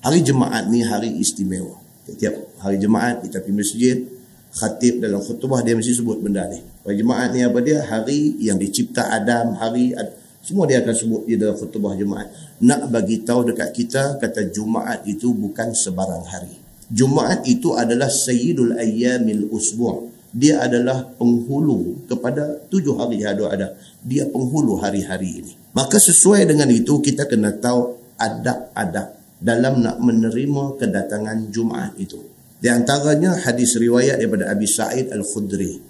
Hari Jumaat ni hari istimewa. Setiap hari Jumaat kita pergi masjid, khatib dalam khutbah dia mesti sebut benda ni. Hari Jumaat ni apa dia? Hari yang dicipta Adam, semua dia akan sebut di dalam khutbah Jumaat. Nak bagi tahu dekat kita, kata Jumaat itu bukan sebarang hari. Jumaat itu adalah Sayyidul Ayyamil Usbu'. Dia adalah penghulu kepada 7 hari yang ada. Dia penghulu hari-hari ini. Maka sesuai dengan itu, kita kena tahu adab-adab dalam nak menerima kedatangan Jumaat itu. Di antaranya hadis riwayat daripada Abi Sa'id Al-Khudri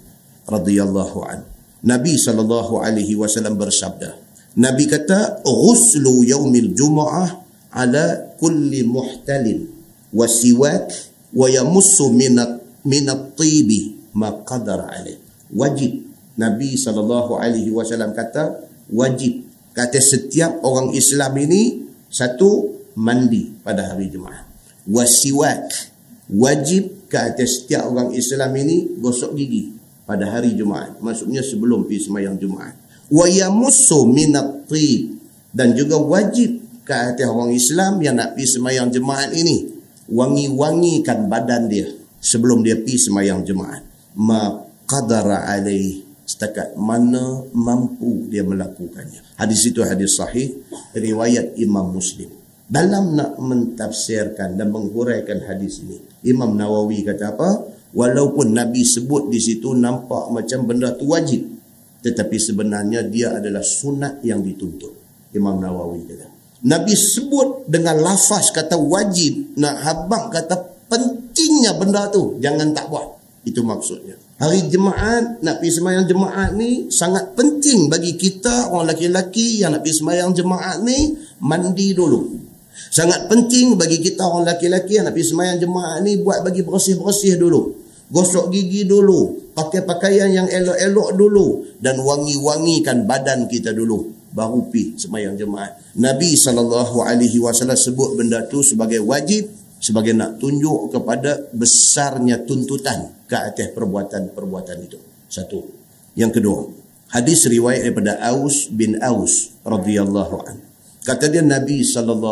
radhiyallahu an. Nabi SAW bersabda. Nabi kata, "Ghuslu yaumil Jum'ah ala kulli muhtalin wa siwak wa yamussu minat tibi ma qadara alaih." Wajib. Nabi SAW kata, wajib. Kata setiap orang Islam ini, satu, mandi pada hari Jumaat. Wasiwak, wajib ke atas setiap orang Islam ini gosok gigi pada hari Jumaat. Maksudnya sebelum pergi sembahyang Jumaat. Wa yamussu minat tib, dan juga wajib ke atas orang Islam yang nak pergi sembahyang Jumaat ini wangi-wangikan badan dia sebelum dia pergi sembahyang Jumaat. Ma qadara alaih, setakat mana mampu dia melakukannya. Hadis itu hadis sahih riwayat Imam Muslim. Dalam nak mentafsirkan dan menghuraikan hadis ini, Imam Nawawi kata apa? Walaupun Nabi sebut di situ nampak macam benda tu wajib, tetapi sebenarnya dia adalah sunat yang dituntut. Imam Nawawi kata. Nabi sebut dengan lafaz kata wajib, nak habaq kata pentingnya benda tu, jangan tak buat. Itu maksudnya. Hari Jumaat, nak pergi sembahyang Jumaat ni sangat penting bagi kita orang lelaki-lelaki yang nak pergi sembahyang Jumaat ni mandi dulu. Sangat penting bagi kita orang lelaki-lelaki yang nak pergi sembahyang Jumaat ni buat bagi bersih-bersih dulu. Gosok gigi dulu, pakai pakaian yang elok-elok dulu, dan wangi-wangikan badan kita dulu, baru pergi sembahyang Jumaat. Nabi SAW sebut benda tu sebagai wajib, sebagai nak tunjuk kepada besarnya tuntutan ke atas perbuatan-perbuatan itu. Satu. Yang kedua, hadis riwayat daripada Aus bin Aus radhiyallahu an. Kata dia, Nabi SAW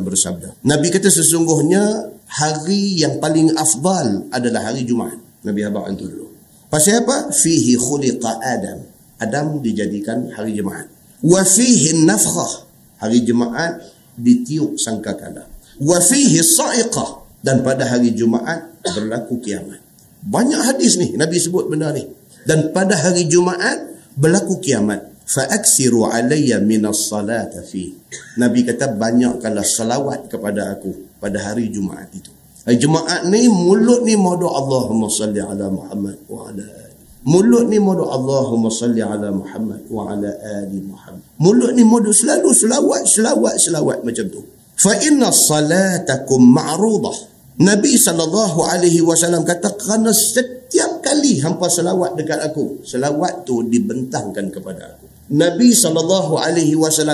bersabda. Nabi kata sesungguhnya hari yang paling afdal adalah hari Jumaat. Nabi habaq itu dulu. Pasal apa? Fihi khuliqa Adam. Adam dijadikan hari Jumaat. Wa fihi nafkhah. Hari Jumaat ditiup sangkakala. Wa fihi sa'iqah, dan pada hari Jumaat berlaku kiamat. Banyak hadis ni Nabi sebut benda ni. Dan pada hari Jumaat berlaku kiamat. Fa aksiru alayya minas salata fi. Nabi kata banyakkanlah salawat kepada aku pada hari Jumaat itu. Hari Jumaat ni mulut ni mau doa Allahumma salli ala Muhammad wa ala ali. Mulut ni mau doa Allahumma salli ala Muhammad wa ala ali Muhammad. Mulut ni mau selalu selawat macam tu. Fa inna salatakum ma'rudah. Nabi SAW kata kerana setiap kali hampa selawat dekat aku, selawat tu dibentangkan kepada aku. Nabi SAW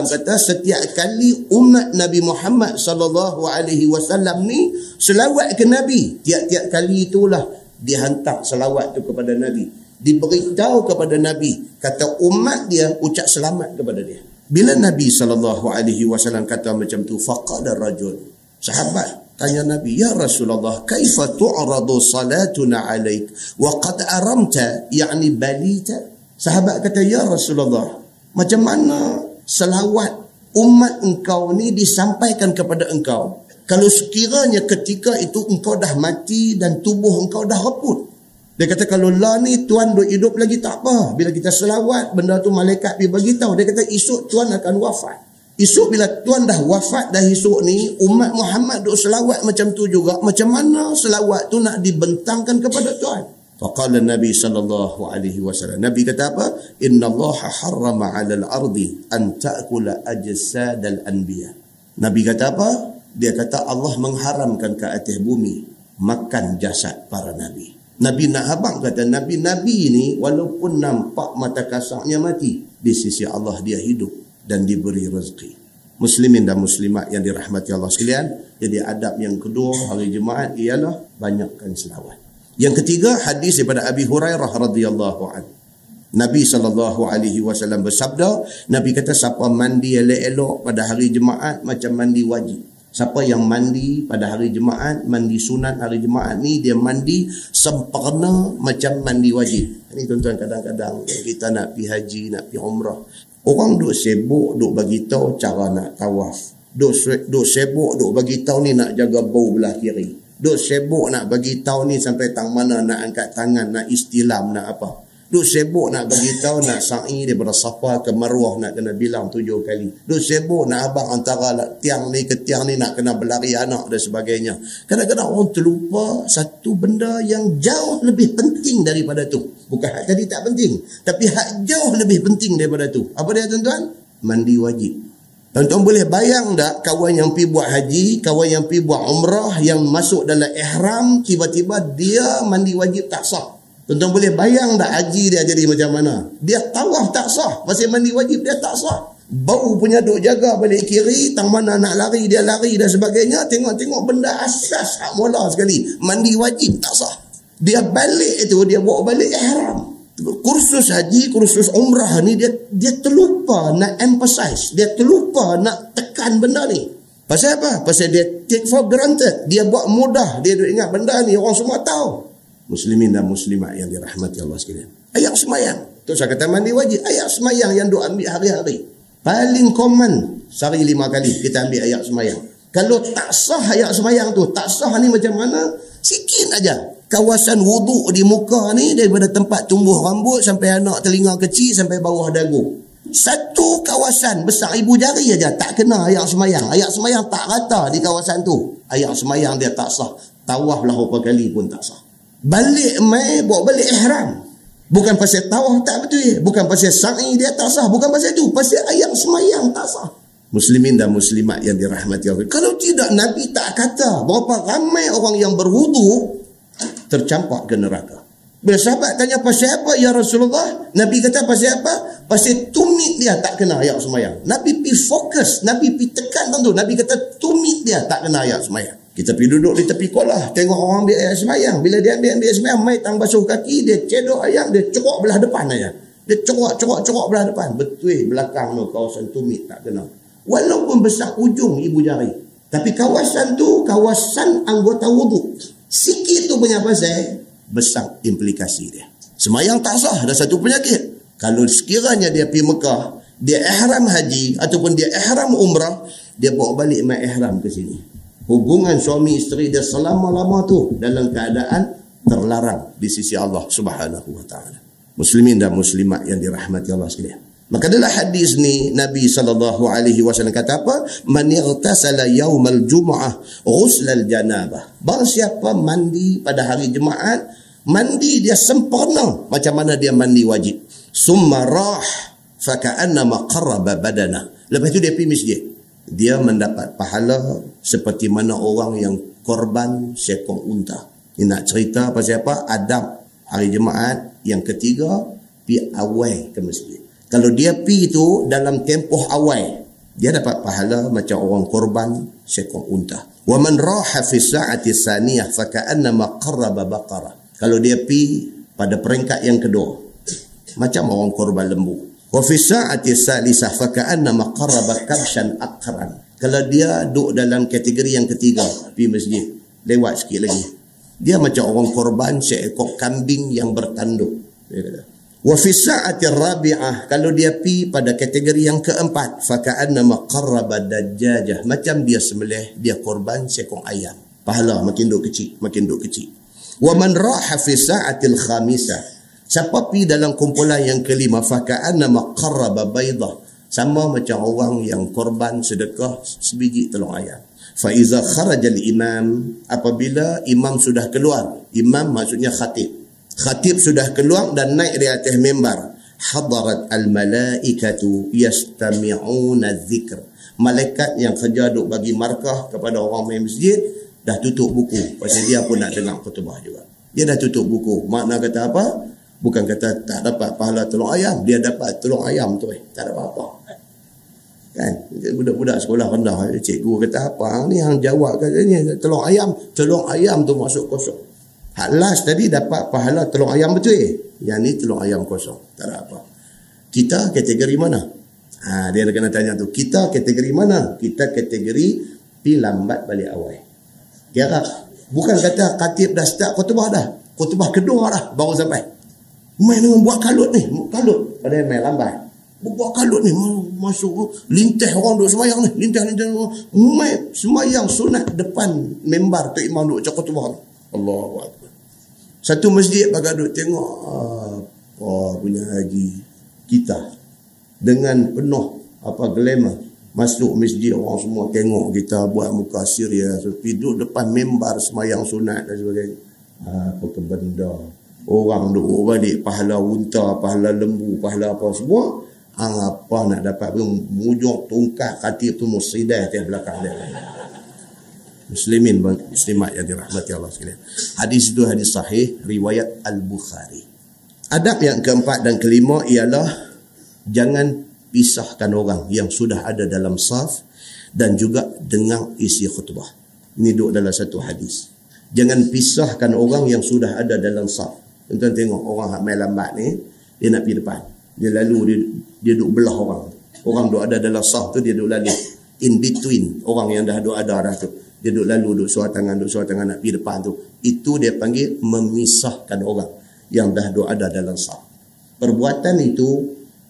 kata setiap kali umat Nabi Muhammad SAW ni selawat ke Nabi, tiap-tiap kali itulah dihantar selawat tu kepada Nabi, diberitahu kepada Nabi, kata umat dia ucap selamat kepada dia. Bila Nabi SAW kata macam tu, faqala rajul, sahabat tanya Nabi, ya Rasulullah, kaifa tu'radu salatuna alaik wa qad aramta, yani balita. Sahabat kata, ya Rasulullah, macam mana selawat umat engkau ni disampaikan kepada engkau kalau sekiranya ketika itu engkau dah mati dan tubuh engkau dah reput? Dia kata, kalau lah ni Tuhan duk hidup lagi tak apa. Bila kita selawat, benda tu malaikat pergi beritahu. Dia kata, esok Tuhan akan wafat. Esok bila Tuhan dah wafat dah esok ni, umat Muhammad duk selawat macam tu juga. Macam mana selawat tu nak dibentangkan kepada Tuhan? Faqala Nabi SAW. Nabi kata apa? Inna Allah harrama 'alal ardi an ta'kula ajsadal anbiya. Nabi kata apa? Dia kata Allah mengharamkan ke atas bumi makan jasad para nabi. Nabi nak habaq kata nabi-nabi ni walaupun nampak mata kasarnya mati, di sisi Allah dia hidup dan diberi rezeki. Muslimin dan muslimat yang dirahmati Allah sekalian, jadi adab yang kedua hari Jumaat ialah banyakkan selawat. Yang ketiga, hadis daripada Abi Hurairah radhiyallahu anhu. Nabi SAW bersabda, Nabi kata siapa mandi elok-elok pada hari Jumaat macam mandi wajib. Siapa yang mandi pada hari Jumaat, mandi sunat hari Jumaat ni, dia mandi sempurna macam mandi wajib. Ini tuan-tuan, kadang-kadang kita nak pergi haji, nak pergi umrah, orang duk sibuk, duk bagi tahu cara nak tawaf. Duk sibuk, duk bagi tahu ni nak jaga bau belah kiri. Duk sibuk nak bagi tahu ni sampai tang mana nak angkat tangan, nak istilam, nak apa. Duk sibuk nak bagi tahu nak sa'i daripada Safa ke Marwah nak kena bilang 7 kali. Duk sibuk nak abang antara tiang ni ke tiang ni nak kena berlari anak dan sebagainya. Kadang-kadang orang terlupa satu benda yang jauh lebih penting daripada tu. Bukan hak tadi tak penting, tapi hak jauh lebih penting daripada tu. Apa dia tuan-tuan? Mandi wajib. Tuan-tuan boleh bayang tak kawan yang pergi buat haji, kawan yang pergi buat umrah, yang masuk dalam ihram, tiba-tiba dia mandi wajib tak sah. Tuan-tuan boleh bayang tak haji dia jadi macam mana? Dia tawaf tak sah, pasal mandi wajib dia tak sah. Bau punya duk jaga balik kiri, tang mana nak lari dia lari dan sebagainya. Tengok-tengok benda asas hak mula sekali, mandi wajib tak sah. Dia balik itu, dia bawa balik ihram. Kursus haji, kursus umrah ni dia terlupa nak emphasize, dia terlupa nak tekan benda ni. Pasal apa? Pasal dia take for granted, dia buat mudah, dia duk ingat benda ni orang semua tahu. Muslimin dan muslimat yang dirahmati Allah sekalian, ayat semayang tu saya kata mandi wajib. Ayat semayang yang duk ambil hari-hari paling common, sehari 5 kali kita ambil ayat semayang. Kalau tak sah ayat semayang tu, tak sah ni macam mana? Sikit aja kawasan wuduk di muka ni, daripada tempat tumbuh rambut sampai anak telinga kecil sampai bawah dagu, satu kawasan besar ibu jari aja tak kena ayat semayang. Ayat semayang tak rata di kawasan tu, ayat semayang dia tak sah. Tawaf lah berapa kali pun tak sah. Balik mai bawa balik ihram, bukan pasal tawaf tak betul, bukan pasal sa'i dia tak sah, bukan pasal tu, pasal ayat semayang tak sah. Muslimin dan muslimat yang dirahmati Allah, kalau tidak Nabi tak kata berapa ramai orang yang berwudu tercampak ke neraka. Bila sahabat tanya pasal apa ya Rasulullah, Nabi kata pasal apa? Pasal tumit dia tak kena ayat semayang. Nabi pergi fokus, Nabi pergi tekan tu. Nabi kata tumit dia tak kena ayat semayang. Kita pergi duduk di tepi kolah, tengok orang ambil ayat semayang. Bila dia ambil semayang, mai tang basuh kaki, dia cedok ayam, dia corok belah depan aja. Dia corok belah depan. Betul belakang tu kawasan tumit tak kena. Walaupun besar ujung ibu jari, tapi kawasan tu kawasan anggota wuduk. Sikit tu punya pasal, besar implikasi dia. Semayang tak sah, ada satu penyakit. Kalau sekiranya dia pergi Mekah, dia ihram haji ataupun dia ihram umrah, dia bawa balik mai ihram ke sini, hubungan suami isteri dia selama-lama tu dalam keadaan terlarang di sisi Allah Subhanahu wa taala. Muslimin dan muslimat yang dirahmati Allah sekalian. Maka dalam hadis ni Nabi SAW kata apa? Man ightasala yaumal jumu'ah ghuslal janabah. Barang siapa mandi pada hari Jumaat, mandi dia sempurna macam mana dia mandi wajib. Summa rah fa ka'annama qarraba badana. Lepas tu dia pergi masjid, dia mendapat pahala seperti mana orang yang korban seekor unta. Dia nak cerita pasal apa? Adab hari Jumaat yang ketiga, pergi awal ke masjid. Kalau dia pergi tu dalam tempoh awal, dia dapat pahala macam orang korban seekor unta. Wa man raha fi sa'ati tsaniyah fa ka'annama qarraba baqara. Kalau dia pergi pada peringkat yang kedua, macam orang korban lembu. Wa fi sa'ati tsalisah fa ka'annama qarraba kabshan aqran. Kalau dia duduk dalam kategori yang ketiga, pergi masjid, lewat sikit lagi, dia macam orang korban seekor kambing yang bertanduk, dia kata. Wa fi sa'ati rabi'ah, kalau dia pi pada kategori yang keempat, fa ka'annama qarraba dajjajah, macam dia sembelih, dia korban seekor ayam. Pahala makin duk kecil, makin duk kecil. Wa man raha fi sa'ati al-khamisah, siapa pi dalam kumpulan yang kelima, fa ka'annama qarraba baydah, sama macam orang yang korban sedekah sebiji telur ayam. Fa iza kharaja al-imam, apabila imam sudah keluar, imam maksudnya khatib. Khatib sudah keluar dan naik di atas mimbar, hadarat al-malaikatu yastami'una dzikr. Malaikat yang kerja duk bagi markah kepada orang main masjid dah tutup buku, pasal dia pun nak dengar khutbah juga. Dia dah tutup buku. Makna kata apa? Bukan kata tak dapat pahala telur ayam, dia dapat telur ayam tu, tak ada apa-apa. Kan? Budak-budak sekolah rendah, cikgu kata apa? Ni hang jawab katanya telur ayam tu masuk kosong. Hak last tadi dapat pahala telur ayam betul. Yang ni telur ayam kosong. Tak ada apa. Kita kategori mana? Dia kena tanya tu. Kita kategori mana? Kita kategori pi lambat balik awal. Kira bukan kata khatib dah start khutbah dah. Khutbah kedua dah baru sampai. Main dengan buat kalut ni, kalut. Padahal main lambat. Buat kalut ni masuk lintah orang duk sembahyang ni, lintah main sembahyang sunat depan membar tu imam duk cakap khutbah. Allahu akbar. Satu masjid bagai duk tengok apa punya haji kita dengan penuh glamour masuk masjid, orang semua tengok kita buat muka serius, duduk depan membar sembahyang sunat dan sebagainya. Apa ke benda, orang duk balik pahala unta, pahala lembu, pahala apa semua. Apa nak dapat mujur tungkat khatib tu musidah di belakang dia. Muslimin muslimat yang dirahmati Allah sekalian. Hadis itu hadis sahih riwayat Al-Bukhari. Adab yang keempat dan kelima ialah jangan pisahkan orang yang sudah ada dalam saf dan juga dengar isi khutbah. Ini duduk dalam satu hadis. Jangan pisahkan orang yang sudah ada dalam saf. Tuan tengok orang main lambat ni, dia nak pergi depan. Dia lalu dia duduk belah orang. Orang duduk ada dalam saf tu, dia duduk lalu in between orang yang dah duduk ada dah tu. Dia duduk lalu, duduk suara tangan nak pergi depan tu. Itu dia panggil memisahkan orang yang dah duduk ada dalam saf. Perbuatan itu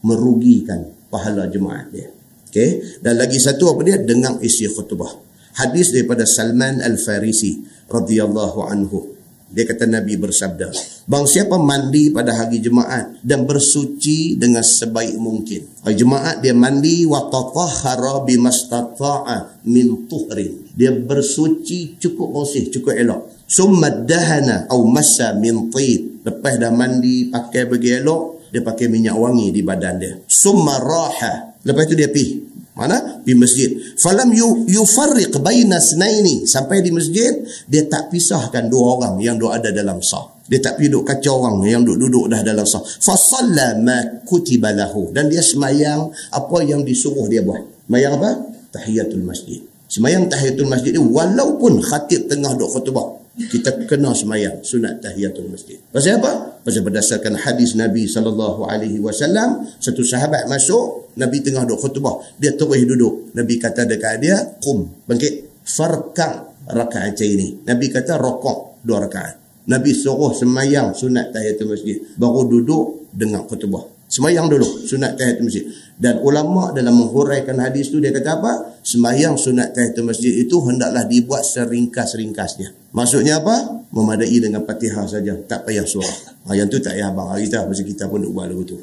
merugikan pahala jemaat dia. Okey, dan lagi satu apa dia? Dengar isi khutbah. Hadis daripada Salman Al-Farisi radhiyallahu anhu. Dia kata Nabi bersabda, bang siapa mandi pada hari Jumaat dan bersuci dengan sebaik mungkin. Hari Jumaat dia mandi wa tatahhara bimastata'a min tuhrin. Dia bersuci cukup bersih, cukup elok. Summa dahana au massa min tib. Lepas dah mandi pakai bagi elok, dia pakai minyak wangi di badan dia. Summa raha. Lepas tu dia pergi. Mana? Di masjid. Falam yufarriq baina snaini. Sampai di masjid, dia tak pisahkan dua orang yang duduk ada dalam saf. Dia tak pergi duduk kacau orang yang duduk dah dalam saf. Fasalla ma kutiba lahu. Dan dia semayang apa yang disuruh dia buat. Semayang apa? Tahiyatul masjid. Semayang tahiyatul masjid ni walaupun khatib tengah duduk khutbah, kita kena semayang sunat tahiyatul masjid. Pasal apa? Pasal berdasarkan hadis Nabi SAW, satu sahabat masuk, Nabi tengah duduk khutbah, dia terus duduk. Nabi kata dekat dia, qum, bangkit, farka' raka'ataini. Nabi kata rokok 2 rakaat. Nabi suruh semayang sunat tahiyatul masjid, baru duduk dengar khutbah. Semayang dulu sunat tahiyatul masjid. Dan ulama dalam menghuraikan hadis tu dia kata apa? Semayang sunat tahiyatul masjid itu hendaklah dibuat seringkas-ringkasnya. Maksudnya apa? Memadai dengan Fatihah saja, tak payah surah. Yang tu tak payah abang kita, pasal kita pun buat lagu tu.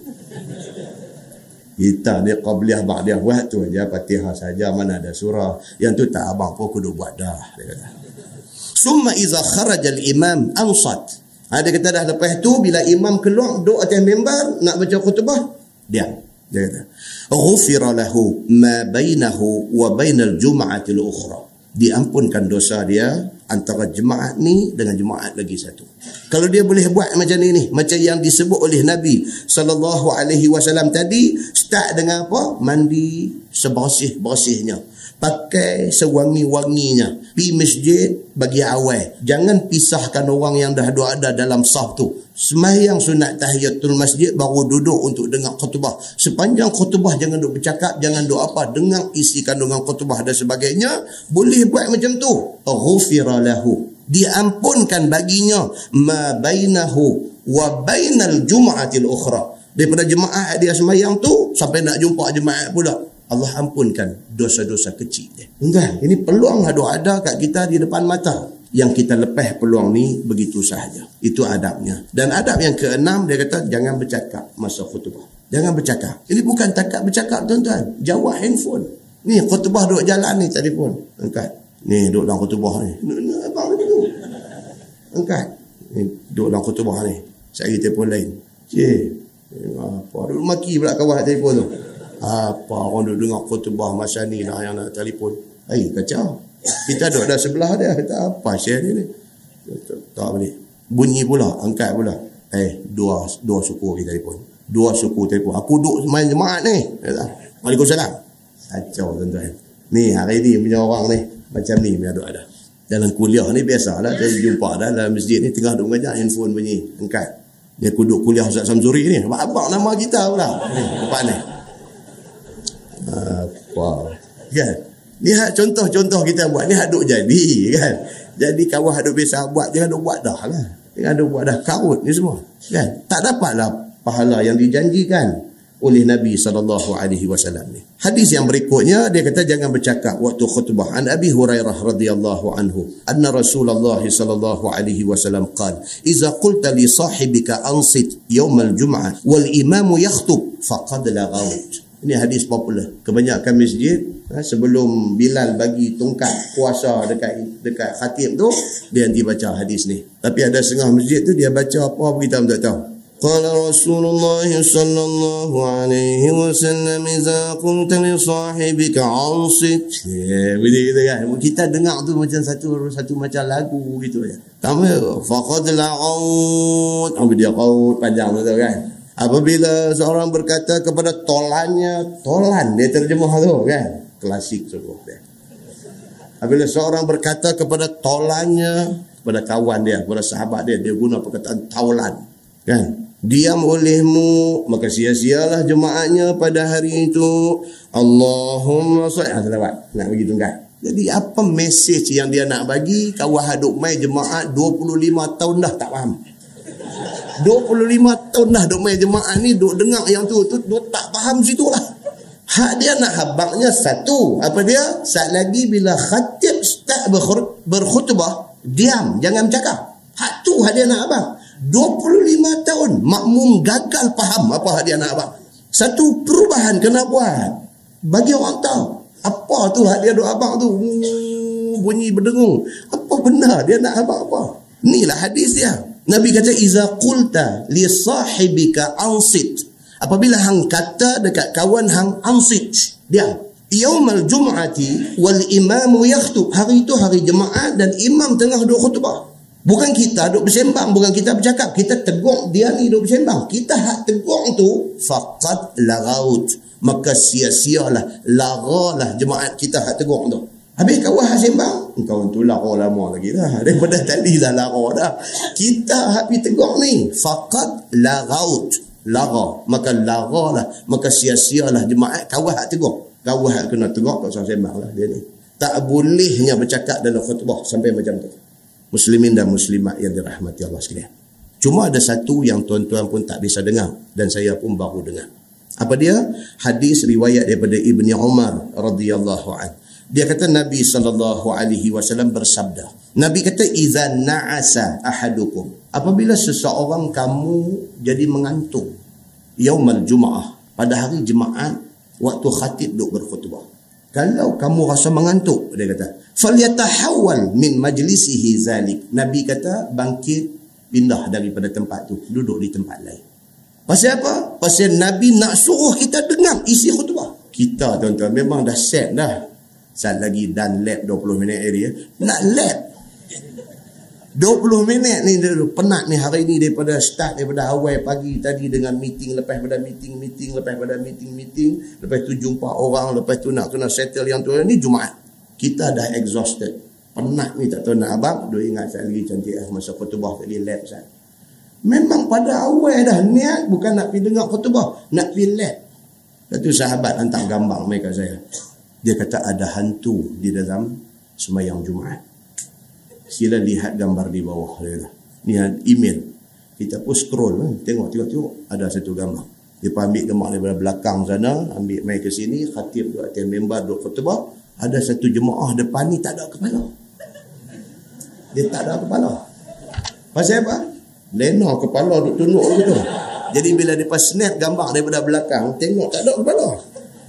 Kita ni qabliyah ba'diyah buat tu aja, Fatihah saja, mana ada surah. Yang tu tak abang pun kudu buat dah, dia kata. Summa iza kharaja al-imam ansat. Dia kata dah lepas tu bila imam keluar duduk atas mimbar nak baca khutbah, diam. Dia kata, "Ghufira lahu ma bainahu wa bainal jum'atil ukhra." Diampunkan dosa dia antara jemaat ni dengan jemaat lagi satu. Kalau dia boleh buat macam ni, macam yang disebut oleh Nabi SAW tadi, start dengan apa? Mandi sebersih-bersihnya. Pakai sewangi-wanginya. Pergi masjid bagi awal. Jangan pisahkan orang yang dah ada dalam saf tu. Sembahyang sunat tahiyatul masjid baru duduk untuk dengar khutbah. Sepanjang khutbah jangan duk bercakap, jangan duk apa, dengar isi kandungan khutbah dan sebagainya. Boleh buat macam tu. Ghufira lahu. Diampunkan baginya ma bainahu wa bainal jum'atil ukhra. Daripada jemaah dia sembahyang tu sampai nak jumpa jemaat pula, Allah ampunkan dosa-dosa kecil dia. Tuan, ini peluang ada kat kita di depan mata. Yang kita lepas peluang ni begitu sahaja. Itu adabnya. Dan adab yang keenam, dia kata jangan bercakap masa khutbah. Jangan bercakap. Ini bukan takat bercakap, tuan-tuan. Jawab handphone. Ni khutbah duduk jalan ni, telefon. Angkat. Ni duduk dalam khutbah ni. Abang ni tu. Angkat. Ni duduk dalam khutbah ni. Saya telefon lain. Apa? Duduk maki pula kawan telefon tu. Apa orang duduk dengar khutbah masa ni lah yang nak telefon. Kacau. Kita duduk dah sebelah dia. Kata apa share ni? Tak boleh. Bunyi pula. Angkat pula. Dua suku kita telefon. 2 suku telefon. Aku duduk main jemaat ni. Waalaikumsalam. Kacau tuan-tuan. Ni hari ni punya orang ni. Macam ni punya duduk ada. Dalam kuliah ni biasalah. Saya jumpa dah dalam masjid ni. Tengah duduk mengajar. Handphone bunyi. Angkat. Dia duduk kuliah Ustaz Samsuri ni. Abang nama kita pula. Ni. Tempat ni. Apa? Kan? Ni hak contoh-contoh kita buat ni hak duk jadi kan. Jadi kawah duk biasa buat, jangan duk buat dah lah. Jangan duk buat dah karut ni semua kan. Tak dapatlah pahala yang dijanjikan oleh Nabi SAW ni. Hadis yang berikutnya dia kata jangan bercakap waktu khutbah. An Abi Hurairah radhiyallahu anhu anna Rasulullah SAW qala idza qulta li sahibika ansit yawm al-jum'ah wal imam yakhutub faqad laghawt. Ini hadis popular. Kebanyakan masjid sebelum Bilal bagi tongkat puasa dekat khatib tu, dia nanti baca hadis ni. Tapi ada setengah masjid tu dia baca apa kita tak tahu. Qala Rasulullah sallallahu alaihi wasallam idza qulta li sahibika ansit. Begitu kan. Kita dengar tu macam satu macam lagu gitu ya. Tambah faqad la'ud. Dia qaut panjang tu kan. Apabila seorang berkata kepada tolannya, tolan dia terjemah tu kan. Klasik tu dia. Apabila seorang berkata kepada tolannya, kepada kawan dia, kepada sahabat dia, dia guna perkataan taulan kan. Diam olehmu, maka sia-sialah jemaatnya pada hari itu. Allahumma salli selawat. Nak begitu kan. Jadi apa mesej yang dia nak bagi? Kawan haduk mai jemaat 25 tahun dah tak faham. 25 tahun dah duk main jemaah ni, duk dengar yang tu duk tak faham situ lah. Hak dia nak habangnya satu. Apa dia? Saat lagi bila khatib start berkhutbah, diam, jangan bercakap. Hak tu hak dia nak abang. 25 tahun makmum gagal faham apa hak dia nak abang. Satu perubahan kena buat. Bagi orang tahu. Apa tu hak dia duk abang tu? Bunyi berdengung. Apa benar dia nak abang apa? Inilah hadis dia. Nabi kata iza qulta li sahibika ansit. Apabila hang kata dekat kawan hang ansit, diam. Yaumal jum'ati wal imamu yakhutub. Hari itu hari Jumaat dan imam tengah duk khutbah. Bukan kita duk bersembang, bukan kita bercakap. Kita tegur dia ni duk bersembang. Kita hak tegur tu faqad laghaut. Maka sia-sialah, lagalah jemaat kita hak tegur tu. Habis kawan hak sembang, kau tu lara lama lagi dah. Daripada tadi dah lara dah. Kita hak pergi tegur ni faqad laghaut. Lara, maka lagalah, maka sia-sialah jemaat kawan hak tegur. Kawan hak kena tegur tak usah sembang lah dia ni. Tak bolehnya bercakap dalam khutbah sampai macam tu. Muslimin dan muslimat yang dirahmati Allah sekalian. Cuma ada satu yang tuan-tuan pun tak bisa dengar dan saya pun baru dengar. Apa dia? Hadis riwayat daripada Ibni Umar radhiyallahu anhu. Dia kata Nabi SAW bersabda. Nabi kata iza na'asa ahadukum. Apabila seseorang kamu jadi mengantuk yaumal jum'ah, pada hari Jumaat waktu khatib duk berkhutbah. Kalau kamu rasa mengantuk, dia kata, falyatahawwal min majlisihi zalik. Nabi kata bangkit, pindah daripada tempat tu, duduk di tempat lain. Pasal apa? Pasal Nabi nak suruh kita dengar isi khutbah. Kita tuan-tuan memang dah set dah. Saat lagi dan lab 20 minit dia. Nak lab 20 minit ni penat ni hari ni daripada awal pagi tadi dengan meeting, lepas pada meeting, lepas pada meeting, lepas tu jumpa orang, lepas tu nak kena settle yang tu. Ni Jumaat. Kita dah exhausted. Penat ni tak tahu nak abang. Dua ingat saya lagi cantik masa khutbah tadi lab saya. Memang pada awal dah niat bukan nak pergi dengar khutbah, nak pergi lab. Satu sahabat hantar gambar mereka saya. Dia kata ada hantu di dalam sembahyang Jumaat. Sila lihat gambar di bawah. Ni email. Kita pun scroll. Tengok. Ada satu gambar. Dia ambil gambar daripada belakang sana. Ambil main ke sini. Khatib duduk atas member duduk khutbah. Ada satu jemaah depan ni tak ada kepala. Dia tak ada kepala. Pasal apa? Lena kepala duduk tunduk gitu. Jadi bila dia snap gambar daripada belakang. Tengok tak ada kepala.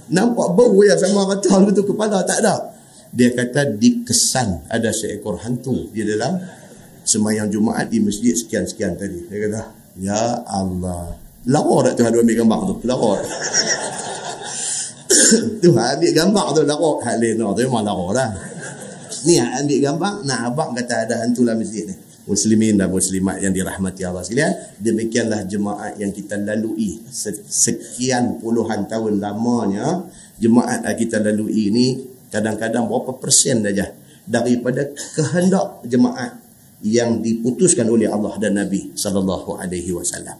Nampak bau yang sama kata itu kepala tak ada. Dia kata dikesan ada seekor hantu di dalam sembahyang Jumaat di masjid sekian-sekian tadi. Dia kata, ya Allah. Lara tak tu ada ambil gambar tu? Lara. Tu ambil gambar tu lara. Hak Lena tu memang lara dah. Ni ambil gambar, nak abang kata ada hantu dalam masjid ni. Muslimin dan muslimat yang dirahmati Allah sekalian, demikianlah jemaat yang kita lalui sekian puluhan tahun lamanya. Jemaat yang kita lalui ini kadang-kadang berapa persen saja daripada kehendak jemaat yang diputuskan oleh Allah dan Nabi sallallahu alaihi wasallam.